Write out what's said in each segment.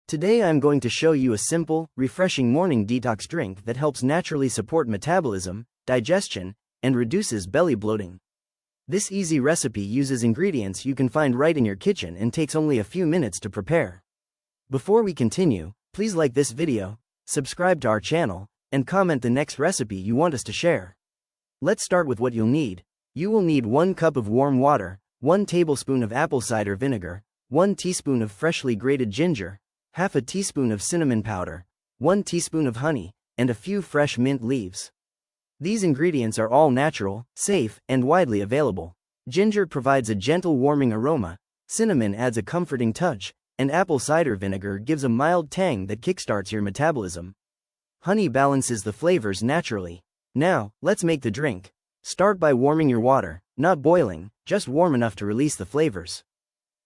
Today I'm going to show you a simple, refreshing morning detox drink that helps naturally support metabolism, digestion, and reduces belly bloating. This easy recipe uses ingredients you can find right in your kitchen and takes only a few minutes to prepare. Before we continue, please like this video, subscribe to our channel, and comment the next recipe you want us to share. Let's start with what you'll need. You will need 1 cup of warm water, 1 tablespoon of apple cider vinegar, 1 teaspoon of freshly grated ginger, half a teaspoon of cinnamon powder, 1 teaspoon of honey, and a few fresh mint leaves. These ingredients are all natural, safe, and widely available. Ginger provides a gentle warming aroma, cinnamon adds a comforting touch, and apple cider vinegar gives a mild tang that kickstarts your metabolism. Honey balances the flavors naturally. Now, let's make the drink. Start by warming your water, not boiling, just warm enough to release the flavors.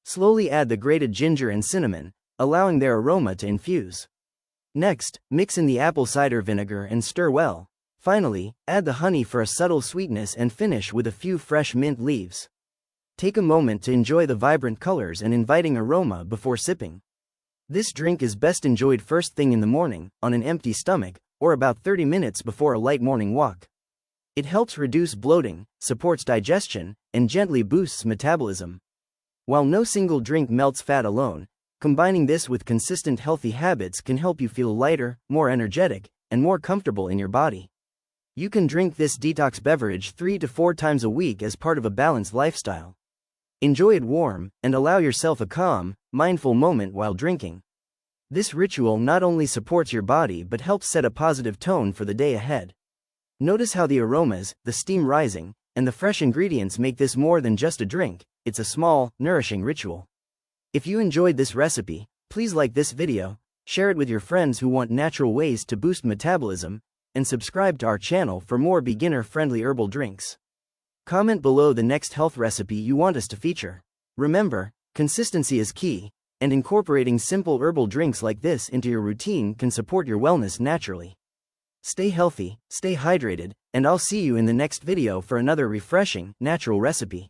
Slowly add the grated ginger and cinnamon, allowing their aroma to infuse. Next, mix in the apple cider vinegar and stir well. Finally, add the honey for a subtle sweetness and finish with a few fresh mint leaves. Take a moment to enjoy the vibrant colors and inviting aroma before sipping. This drink is best enjoyed first thing in the morning, on an empty stomach, or about 30 minutes before a light morning walk. It helps reduce bloating, supports digestion, and gently boosts metabolism. While no single drink melts fat alone, combining this with consistent healthy habits can help you feel lighter, more energetic, and more comfortable in your body. You can drink this detox beverage 3 to 4 times a week as part of a balanced lifestyle. Enjoy it warm, and allow yourself a calm, mindful moment while drinking. This ritual not only supports your body but helps set a positive tone for the day ahead. Notice how the aromas, the steam rising, and the fresh ingredients make this more than just a drink. It's a small, nourishing ritual. If you enjoyed this recipe, please like this video, share it with your friends who want natural ways to boost metabolism, and subscribe to our channel for more beginner-friendly herbal drinks. Comment below the next health recipe you want us to feature. Remember, consistency is key, and incorporating simple herbal drinks like this into your routine can support your wellness naturally. Stay healthy, stay hydrated, and I'll see you in the next video for another refreshing, natural recipe.